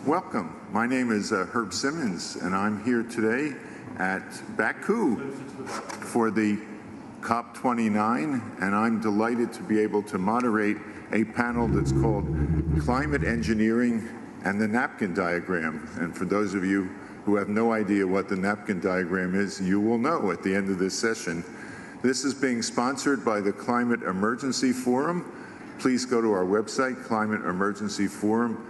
Welcome. My name is Herb Simmens, and I'm here today at Baku for the COP29, and I'm delighted to be able to moderate a panel that's called Climate Engineering and the Napkin Diagram. And for those of you who have no idea what the napkin diagram is, you will know at the end of this session. This is being sponsored by the Climate Emergency Forum. Please go to our website, climateemergencyforum.org,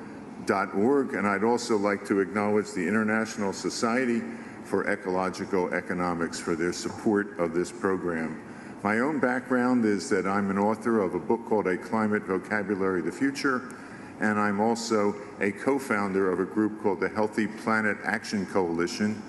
and I'd also like to acknowledge the International Society for Ecological Economics for their support of this program. My own background is that I'm an author of a book called A Climate Vocabulary of the Future, and I'm also a co-founder of a group called the Healthy Planet Action Coalition.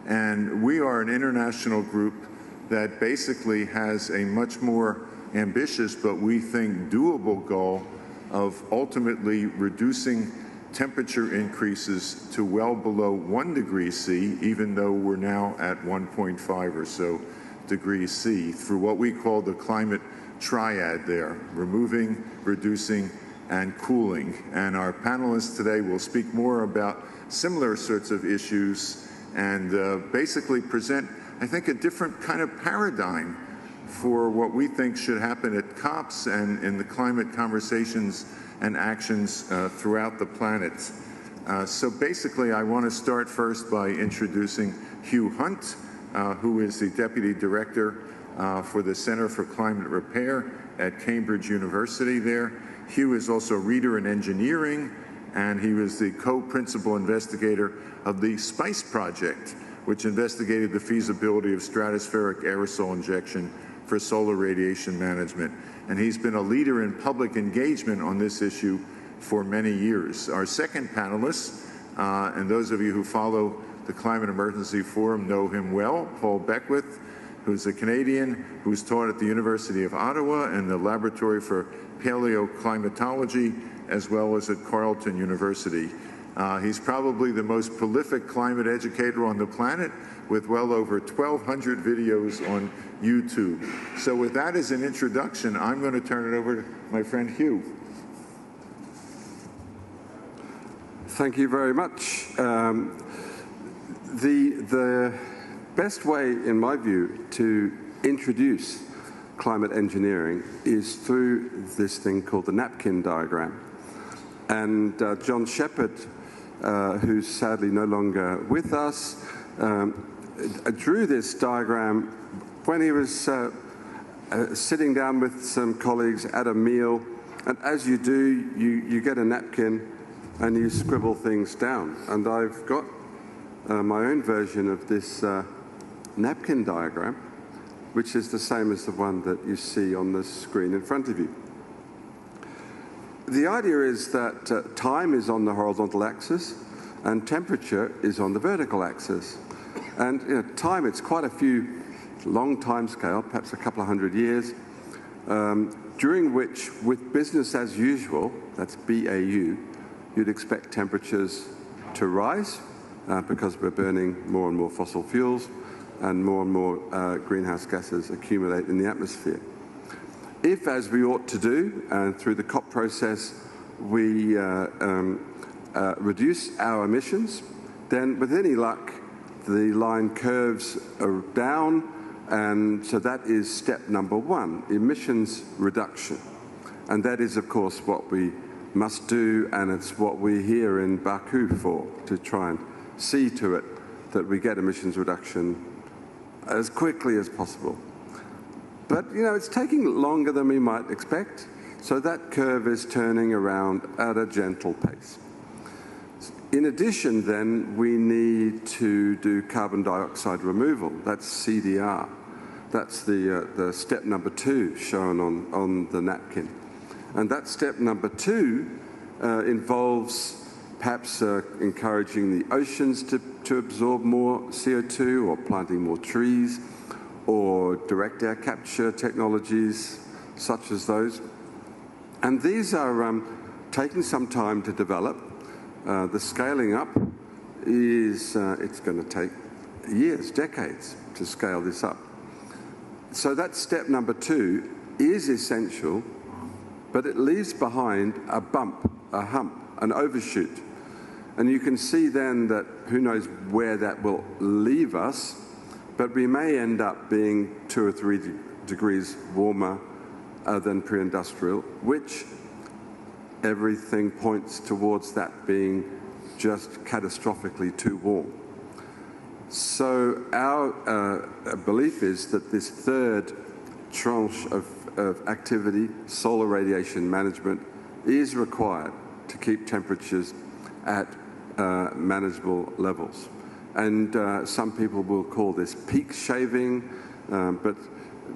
And we are an international group that basically has a much more ambitious, but we think doable goal of ultimately reducing temperature increases to well below 1 degree C, even though we're now at 1.5 or so degrees C, through what we call the climate triad there, removing, reducing, and cooling. And our panelists today will speak more about similar sorts of issues and basically present, I think, a different kind of paradigm for what we think should happen at COPs and in the climate conversations and actions throughout the planet. So basically, I want to start first by introducing Hugh Hunt, who is the Deputy Director for the Center for Climate Repair at Cambridge University there. Hugh is also a reader in engineering, and he was the co-principal investigator of the SPICE project, which investigated the feasibility of stratospheric aerosol injection for solar radiation management. And he's been a leader in public engagement on this issue for many years. Our second panelist, and those of you who follow the Climate Emergency Forum know him well, Paul Beckwith, who's a Canadian who's taught at the University of Ottawa in the Laboratory for Paleoclimatology, as well as at Carleton University. He's probably the most prolific climate educator on the planet, with well over 1,200 videos on YouTube. So with that as an introduction, I'm going to turn it over to my friend Hugh. Thank you very much. The best way, in my view, to introduce climate engineering is through this thing called the napkin diagram. And John Shepard, who's sadly no longer with us, drew this diagram when he was sitting down with some colleagues at a meal. And as you do, you get a napkin and you scribble things down. And I've got my own version of this napkin diagram, which is the same as the one that you see on the screen in front of you. The idea is that time is on the horizontal axis and temperature is on the vertical axis. And time, it's quite a long time scale, perhaps a couple of hundred years, during which, with business as usual, that's BAU, you'd expect temperatures to rise because we're burning more and more fossil fuels and more greenhouse gases accumulate in the atmosphere. If, as we ought to do, and through the COP process, we reduce our emissions, then with any luck, the line curves down, and so that is step number one, emissions reduction. And that is, of course, what we must do, and it's what we're here in Baku for, to try and see to it that we get emissions reduction as quickly as possible. But, it's taking longer than we might expect, so that curve is turning around at a gentle pace. In addition, then, we need to do carbon dioxide removal. That's CDR. That's the step number 2 shown on the napkin. And that step number 2 involves perhaps encouraging the oceans to absorb more CO2, or planting more trees, or direct air capture technologies such as those. And these are taking some time to develop. The scaling up is, it's going to take years, decades to scale this up. So that step number 2 is essential, but it leaves behind a bump, a hump, an overshoot. And you can see then that who knows where that will leave us, but we may end up being 2 or 3 degrees warmer than pre-industrial, which everything points towards that being just catastrophically too warm. So our belief is that this third tranche of activity, solar radiation management, is required to keep temperatures at manageable levels. And some people will call this peak shaving, but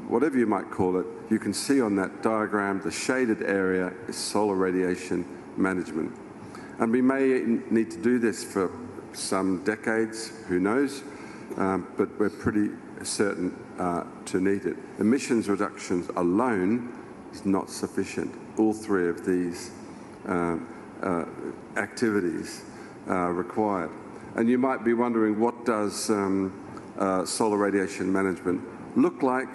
whatever you might call it, you can see on that diagram the shaded area is solar radiation management. And we may need to do this for some decades, who knows, but we're pretty certain to need it. Emissions reductions alone is not sufficient. All 3 of these activities are required. And you might be wondering, what does solar radiation management look like?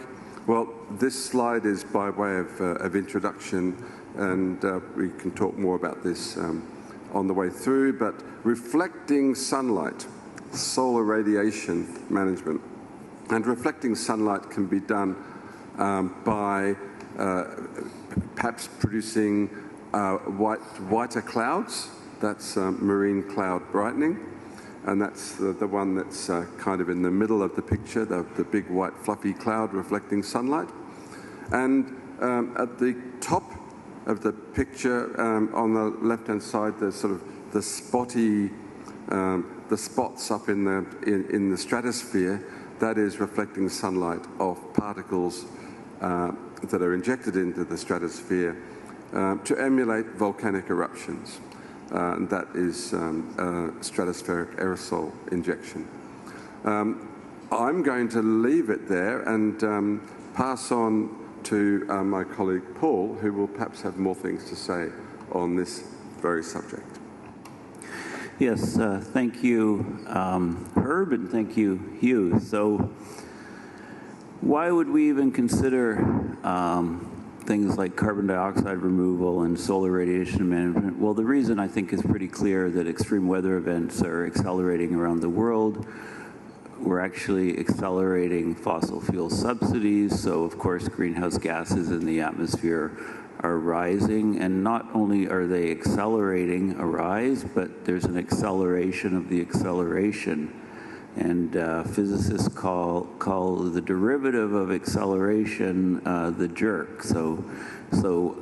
Well, this slide is by way of introduction, and we can talk more about this on the way through, but reflecting sunlight, solar radiation management. And reflecting sunlight can be done by perhaps producing whiter clouds. That's marine cloud brightening. And that's the one that's kind of in the middle of the picture, the big white fluffy cloud reflecting sunlight. And at the top of the picture, on the left-hand side, there's sort of the spotty, the spots up in the stratosphere. That is reflecting sunlight of particles that are injected into the stratosphere to emulate volcanic eruptions. And that is stratospheric aerosol injection. I'm going to leave it there and pass on to my colleague Paul, who will perhaps have more things to say on this very subject. Yes, thank you, Herb, and thank you, Hugh. So why would we even consider things like carbon dioxide removal and solar radiation management? Well, the reason I think is pretty clear, that extreme weather events are accelerating around the world. We're actually accelerating fossil fuel subsidies, so of course greenhouse gases in the atmosphere are rising, and not only are they accelerating a rise, but there's an acceleration of the acceleration. And physicists call the derivative of acceleration the jerk. So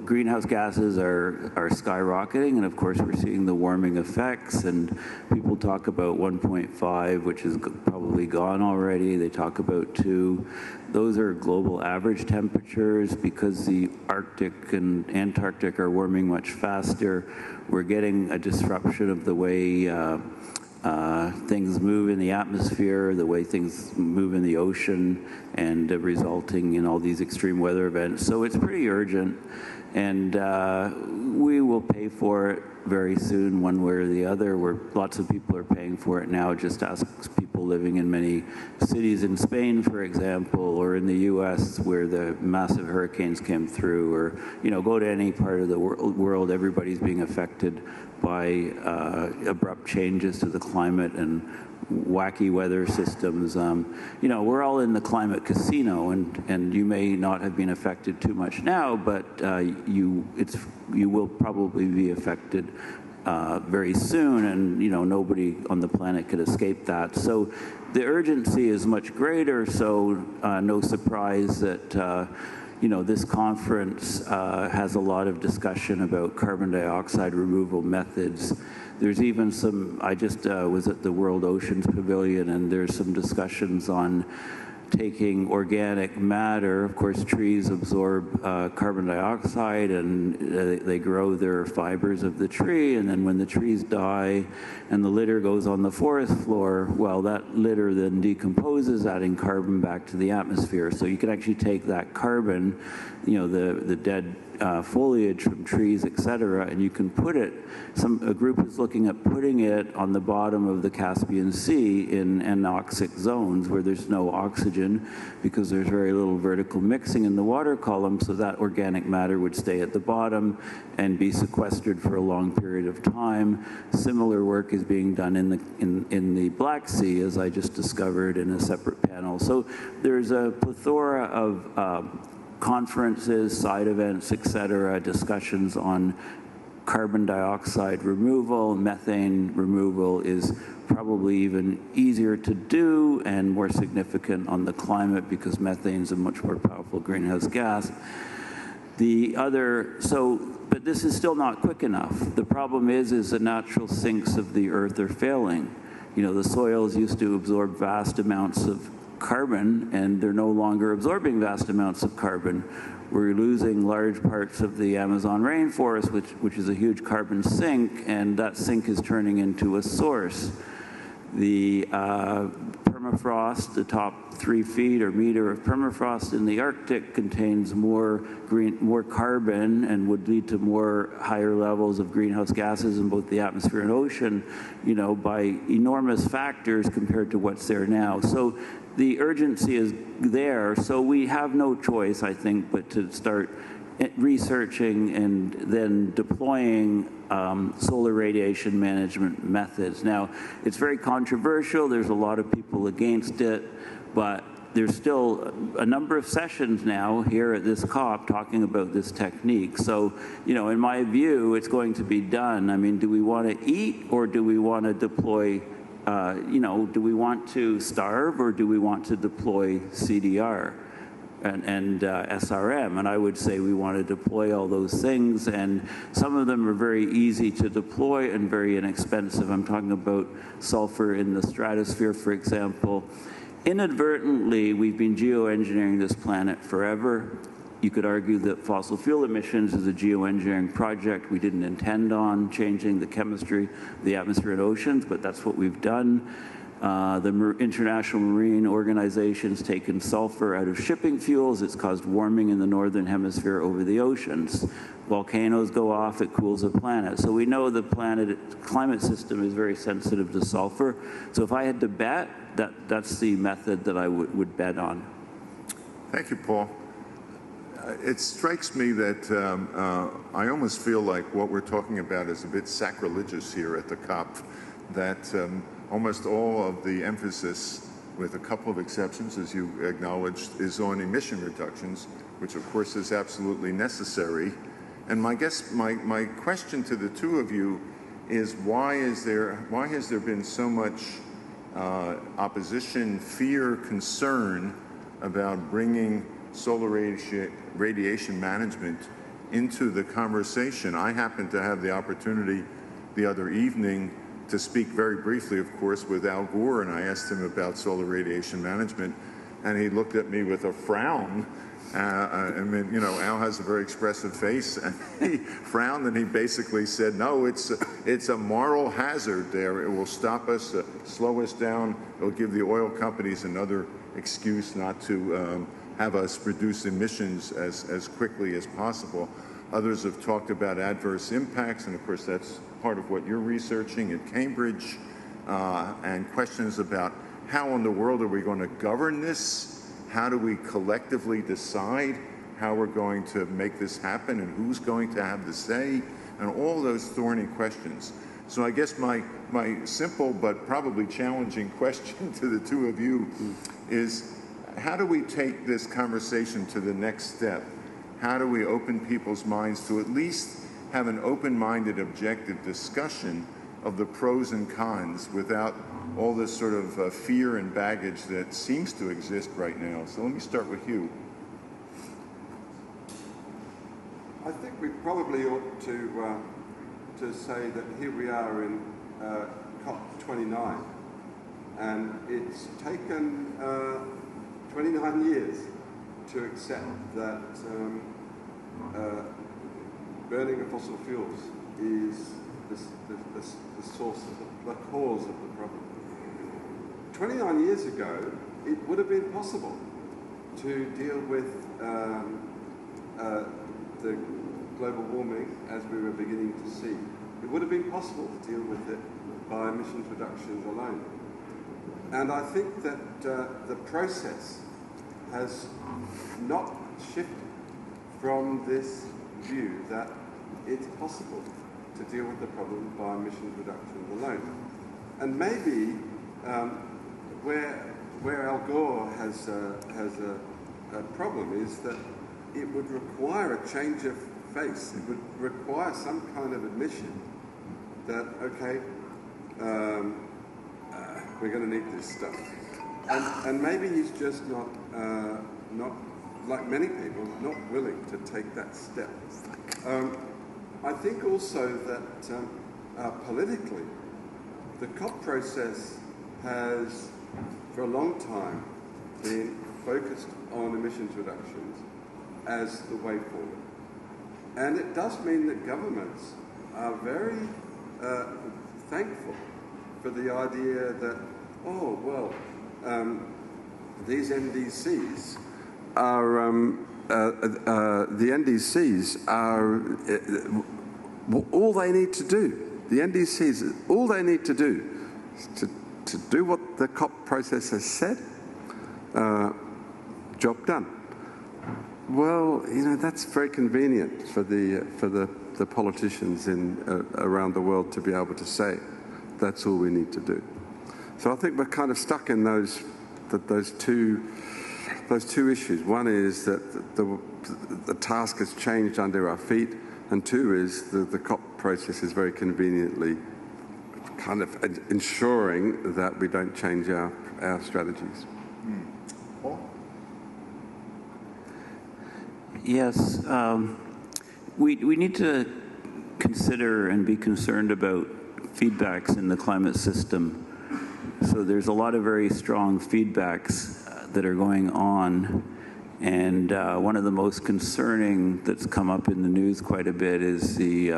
greenhouse gases are skyrocketing, and of course we're seeing the warming effects, and people talk about 1.5, which is probably gone already. They talk about 2. Those are global average temperatures. Because the Arctic and Antarctic are warming much faster, we're getting a disruption of the way things move in the atmosphere, the way things move in the ocean, and resulting in all these extreme weather events. So it's pretty urgent, and we will pay for it very soon, one way or the other. Lots of people are paying for it now. Just ask people living in many cities in Spain, for example, or in the US where the massive hurricanes came through, or go to any part of the world, everybody's being affected by abrupt changes to the climate and wacky weather systems. We're all in the climate casino, and you may not have been affected too much now, but you will probably be affected very soon, and nobody on the planet could escape that. So the urgency is much greater. So no surprise that this conference has a lot of discussion about carbon dioxide removal methods. There's even some, I just was at the World Oceans Pavilion, and there's some discussions on taking organic matter. Of course, trees absorb carbon dioxide, and they grow their fibers of the tree, and then when the trees die and the litter goes on the forest floor, well, that litter then decomposes, adding carbon back to the atmosphere. So you can actually take that carbon, the dead foliage from trees, etc., and you can put it, a group is looking at putting it on the bottom of the Caspian Sea in anoxic zones where there's no oxygen because there's very little vertical mixing in the water column, so that organic matter would stay at the bottom and be sequestered for a long period of time. Similar work is being done in the Black Sea, as I just discovered in a separate panel. So there's a plethora of conferences, side events, etc., discussions on carbon dioxide removal. Methane removal is probably even easier to do and more significant on the climate because methane is a much more powerful greenhouse gas. But this is still not quick enough. The problem is the natural sinks of the earth are failing. You know, the soils used to absorb vast amounts of carbon, and they're no longer absorbing vast amounts of carbon. We're losing large parts of the Amazon rainforest, which is a huge carbon sink, and that sink is turning into a source. The permafrost, the top 3 feet or meter of permafrost in the Arctic contains more carbon and would lead to higher levels of greenhouse gases in both the atmosphere and ocean, you know, by enormous factors compared to what's there now. So the urgency is there, so we have no choice, I think, but to start researching and then deploying solar radiation management methods. Now, it's very controversial. There's a lot of people against it, but there's still a number of sessions now here at this COP talking about this technique. So, you know, in my view, it's going to be done. I mean, do we want to eat or do we want to deploy you know, do we want to starve or do we want to deploy CDR and SRM? And I would say we want to deploy all those things, and some of them are very easy to deploy and very inexpensive. I'm talking about sulfur in the stratosphere, for example. Inadvertently, we've been geoengineering this planet forever. You could argue that fossil fuel emissions is a geoengineering project. We didn't intend on changing the chemistry of the atmosphere and oceans, but that's what we've done. The International Marine Organization's taken sulfur out of shipping fuels. It's caused warming in the northern hemisphere over the oceans. Volcanoes go off, it cools the planet. So we know the climate system is very sensitive to sulfur. So if I had to bet, that's the method that I would bet on. Thank you, Paul. It strikes me that I almost feel like what we're talking about is a bit sacrilegious here at the COP, that almost all of the emphasis, with a couple of exceptions, as you acknowledged, is on emission reductions, which of course is absolutely necessary. And my question to the two of you is why has there been so much opposition, fear, concern about bringing solar radiation management into the conversation? I happened to have the opportunity the other evening to speak very briefly, of course, with Al Gore, and I asked him about solar radiation management, and he looked at me with a frown. I mean, you know, Al has a very expressive face, and he frowned, and he basically said, no, it's a moral hazard there. It will stop us, slow us down. It'll give the oil companies another excuse not to have us reduce emissions as quickly as possible. Others have talked about adverse impacts, and of course that's part of what you're researching at Cambridge, and questions about how in the world are we going to govern this? How do we collectively decide how we're going to make this happen, and who's going to have the say, and all those thorny questions. So I guess my simple but probably challenging question to the two of you is, how do we take this conversation to the next step? How do we open people's minds to at least have an open-minded, objective discussion of the pros and cons without all this sort of fear and baggage that seems to exist right now? So let me start with Hugh. I think we probably ought to say that here we are in COP29, and it's taken 29 years to accept that burning of fossil fuels is the source of the cause of the problem. 29 years ago, it would have been possible to deal with the global warming as we were beginning to see. It would have been possible to deal with it by emissions reductions alone. And I think that the process has not shifted from this view that it's possible to deal with the problem by emissions reductions alone. And maybe where Al Gore has a problem is that it would require a change of face. It would require some kind of admission that, okay, we're going to need this stuff. And maybe he's just not, like many people, not willing to take that step. I think also that politically, the COP process has, for a long time, been focused on emissions reductions as the way forward. And it does mean that governments are very thankful for the idea that, oh, well, these NDCs are, the NDCs are all they need to do. The NDCs, all they need to do is to do what the COP process has said, job done. Well, you know, that's very convenient for the politicians around the world to be able to say that's all we need to do. So I think we're kind of stuck in those two issues. One is that the task has changed under our feet, and two is the COP process is very conveniently kind of ensuring that we don't change our strategies. Paul? Yes, we need to consider and be concerned about feedbacks in the climate system. So there's a lot of very strong feedbacks that are going on, and one of the most concerning that's come up in the news quite a bit is the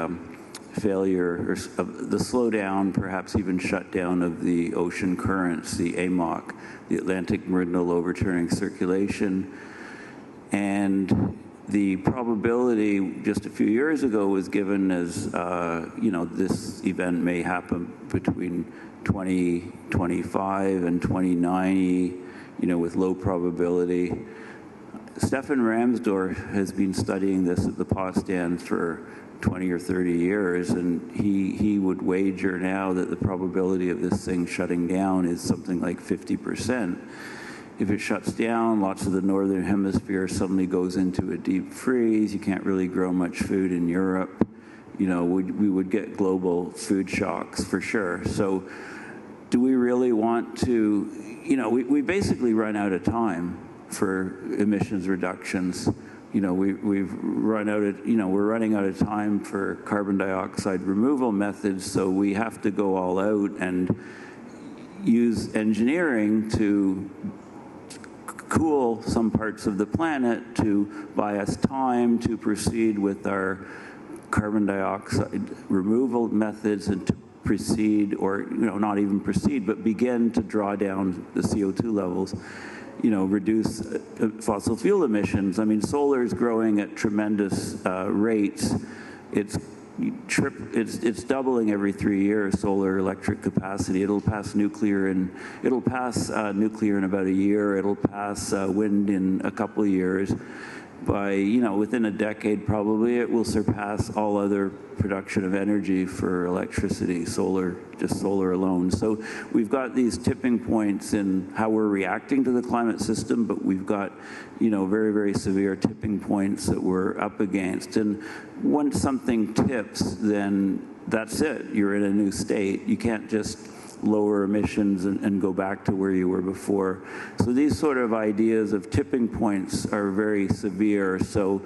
failure of the slowdown, perhaps even shutdown of the ocean currents, the AMOC, the Atlantic Meridional Overturning Circulation. And the probability just a few years ago was given as, you know, this event may happen between 2025 and 2090, you know, with low probability. Stefan Ramsdorf has been studying this at the Potsdam for 20 or 30 years, and he would wager now that the probability of this thing shutting down is something like 50%. If it shuts down, lots of the northern hemisphere suddenly goes into a deep freeze. You can't really grow much food in Europe. You know, we would get global food shocks for sure. So do we really want to, you know, we basically run out of time for emissions reductions. You know, we've run out of, you know, we're running out of time for carbon dioxide removal methods, so we have to go all out and use engineering to cool some parts of the planet to buy us time to proceed with our carbon dioxide removal methods and to proceed, or, you know, not even proceed, but begin to draw down the CO2 levels, you know, reduce fossil fuel emissions. I mean, solar is growing at tremendous rates. It's doubling every 3 years, solar electric capacity. It'll pass nuclear in about a year. It'll pass wind in a couple of years. By, you know, within a decade probably, it will surpass all other production of energy for electricity, solar, just solar alone. So we've got these tipping points in how we're reacting to the climate system, but we've got, you know, very, very severe tipping points that we're up against. And once something tips, then that's it. You're in a new state. You can't just lower emissions and go back to where you were before. So these sort of ideas of tipping points are very severe. So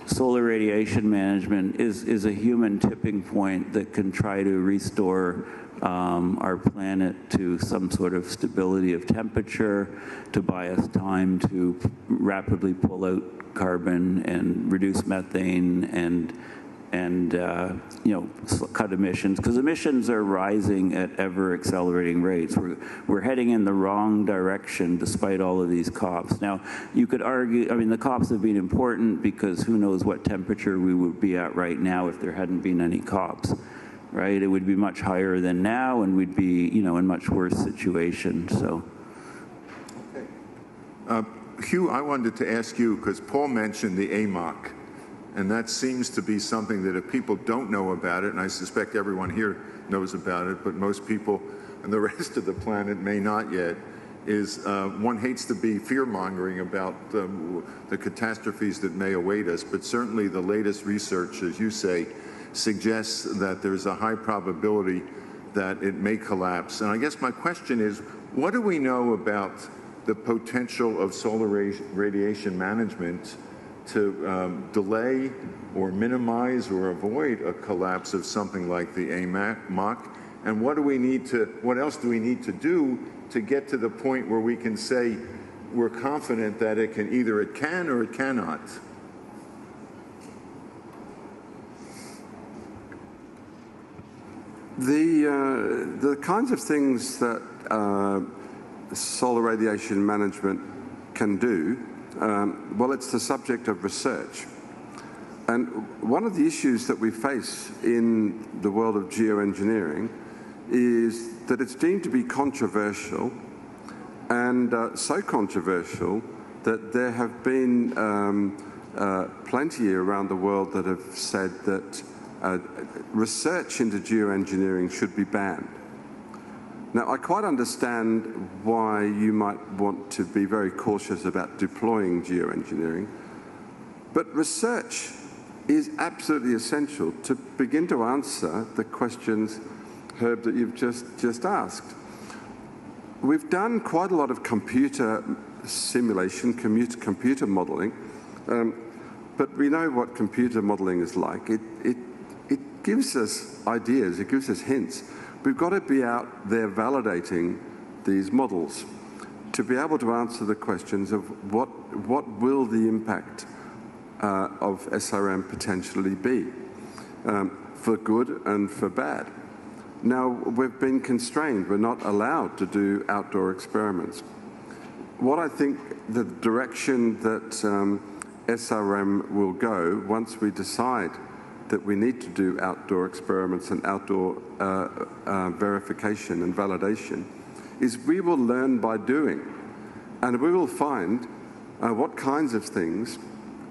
solar radiation management is a human tipping point that can try to restore our planet to some sort of stability of temperature, to buy us time to rapidly pull out carbon and reduce methane and and cut emissions, because emissions are rising at ever accelerating rates. We're heading in the wrong direction despite all of these COPs. Now, you could argue, I mean, the COPs have been important because who knows what temperature we would be at right now if there hadn't been any COPs, right? It would be much higher than now, and we'd be, in much worse situation. So. Okay. Hugh, I wanted to ask you, because Paul mentioned the AMOC, and that seems to be something that if people don't know about it, and I suspect everyone here knows about it, but most people on the rest of the planet may not yet, is one hates to be fear-mongering about the catastrophes that may await us, but certainly the latest research, as you say, suggests that there's a high probability that it may collapse. And I guess my question is, what do we know about the potential of solar radiation management to delay or minimize or avoid a collapse of something like the AMOC? And what else do we need to do to get to the point where we can say we're confident that it can or it cannot? The kinds of things that solar radiation management can do, well, it's the subject of research. And one of the issues that we face in the world of geoengineering is that it's deemed to be controversial, and so controversial that there have been plenty around the world that have said that research into geoengineering should be banned. Now, I quite understand why you might want to be very cautious about deploying geoengineering, but research is absolutely essential to begin to answer the questions, Herb, that you've just asked. We've done quite a lot of computer simulation, computer modeling, but we know what computer modeling is like. It gives us ideas, it gives us hints. We've got to be out there validating these models to be able to answer the questions of what will the impact of SRM potentially be, for good and for bad. Now, we've been constrained. We're not allowed to do outdoor experiments. What I think the direction that SRM will go once we decide that we need to do outdoor experiments and outdoor verification and validation is we will learn by doing. And we will find what kinds of things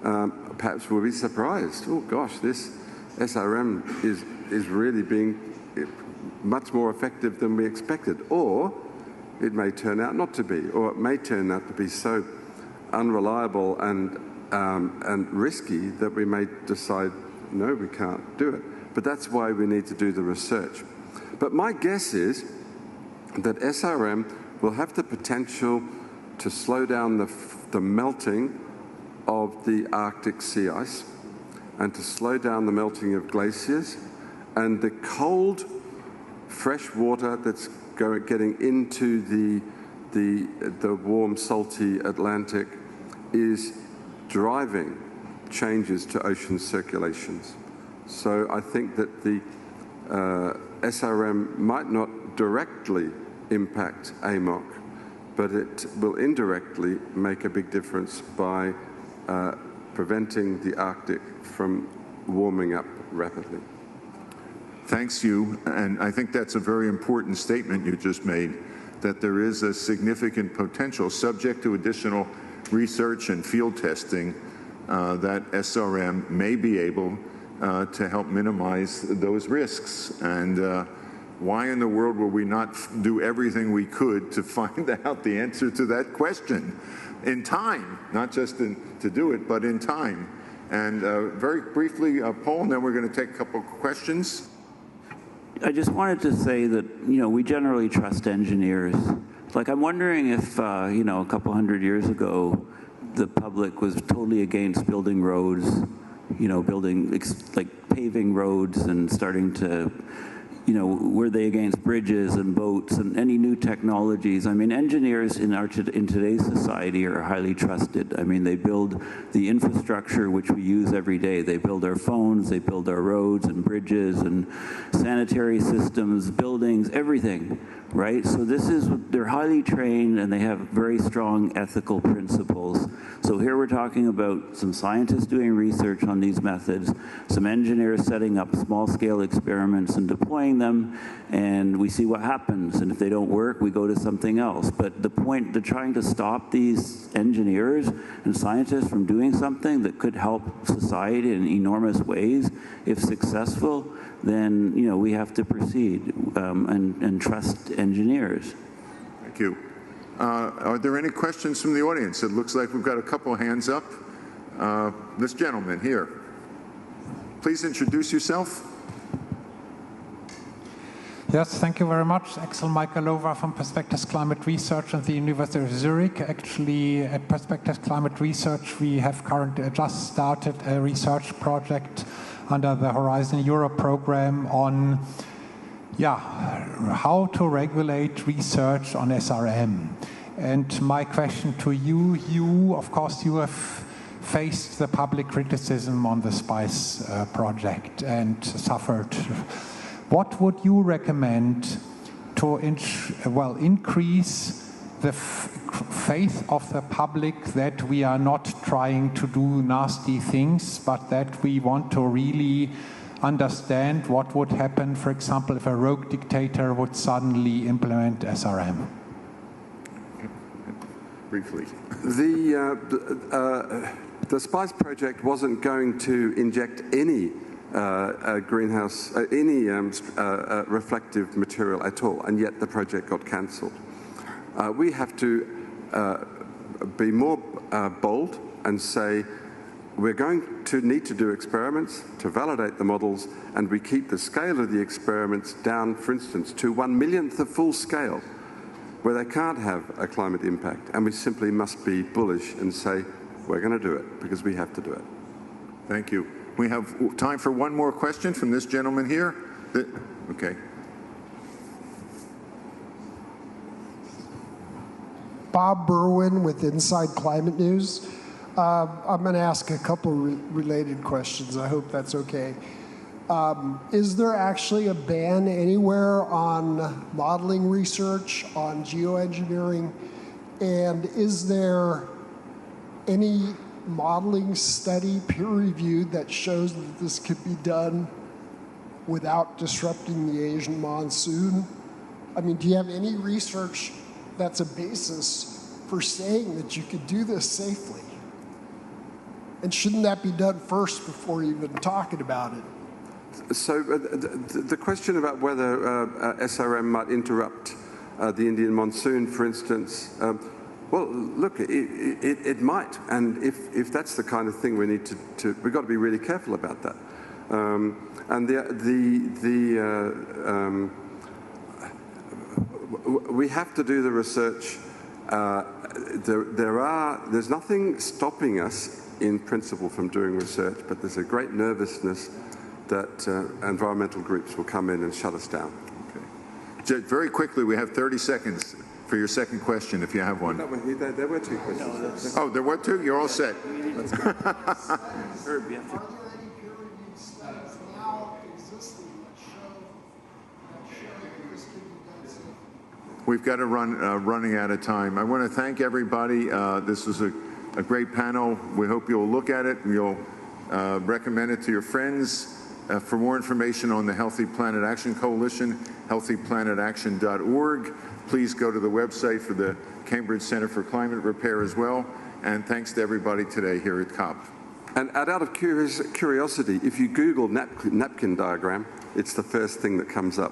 perhaps we'll be surprised. Oh gosh, this SRM is really being much more effective than we expected. Or it may turn out not to be, or it may turn out to be so unreliable and risky that we may decide, no, we can't do it. But that's why we need to do the research. But my guess is that SRM will have the potential to slow down the melting of the Arctic sea ice and to slow down the melting of glaciers, and the cold, fresh water that's getting into the warm, salty Atlantic is driving changes to ocean circulations. So I think that the SRM might not directly impact AMOC, but it will indirectly make a big difference by preventing the Arctic from warming up rapidly. Thanks, Hugh. And I think that's a very important statement you just made, that there is a significant potential, subject to additional research and field testing, that SRM may be able to help minimize those risks. And why in the world will we not do everything we could to find out the answer to that question in time, not just to do it, but in time? And very briefly, Paul, and then we're going to take a couple of questions. I just wanted to say that, we generally trust engineers. Like, I'm wondering if, a couple hundred years ago, the public was totally against building roads, building, like, paving roads and starting to, you know, were they against bridges and boats and any new technologies? I mean, engineers in today's society are highly trusted. I mean, they build the infrastructure which we use every day. They build our phones, they build our roads and bridges and sanitary systems, buildings, everything, right? So they're highly trained and they have very strong ethical principles. So here we're talking about some scientists doing research on these methods, some engineers setting up small-scale experiments and deploying them, and we see what happens. And if they don't work, we go to something else. But the point, they're trying to stop these engineers and scientists from doing something that could help society in enormous ways. If successful, then, you know, we have to proceed and trust engineers. Thank you. Are there any questions from the audience? It looks like we've got a couple of hands up. This gentleman here. Please introduce yourself. Yes, thank you very much. Axel Michaelova from Perspectives Climate Research at the University of Zurich. Actually, at Perspectives Climate Research, we have currently just started a research project under the Horizon Europe program on how to regulate research on SRM. And my question to you, of course, you have faced the public criticism on the SPICE project and suffered. What would you recommend to increase the faith of the public that we are not trying to do nasty things, but that we want to really understand what would happen, for example, if a rogue dictator would suddenly implement SRM? Briefly. The SPICE project wasn't going to inject any reflective material at all, and yet the project got cancelled. We have to be more bold and say we're going to need to do experiments to validate the models, and we keep the scale of the experiments down, for instance, to 1/1,000,000th of full scale, where they can't have a climate impact, and we simply must be bullish and say we're going to do it because we have to do it. Thank you. We have time for one more question from this gentleman here. Okay. Bob Berwin with Inside Climate News. I'm going to ask a couple related questions. I hope that's okay. Is there actually a ban anywhere on modeling research, on geoengineering? And is there any modeling study, peer-reviewed, that shows that this could be done without disrupting the Asian monsoon? I mean, do you have any research that's a basis for saying that you could do this safely? And shouldn't that be done first before even talking about it? So the question about whether SRM might interrupt the Indian monsoon, for instance, well, look, it might, and if that's the kind of thing we need to we've got to be really careful about that. And we have to do the research. There's nothing stopping us in principle from doing research, but there's a great nervousness that environmental groups will come in and shut us down. Okay. Very quickly, we have 30 seconds for your second question, if you have one. There were two questions. Oh, there were two? You're all set. Let's go. Herb, you have to. Are there any peer-reviewed studies now existing that show that this can be done safely? We've got to running out of time. I want to thank everybody. This was a great panel. We hope you'll look at it and you'll recommend it to your friends. For more information on the Healthy Planet Action Coalition, healthyplanetaction.org. Please go to the website for the Cambridge Center for Climate Repair as well. And thanks to everybody today here at COP. And out of curiosity, if you Google napkin diagram, it's the first thing that comes up.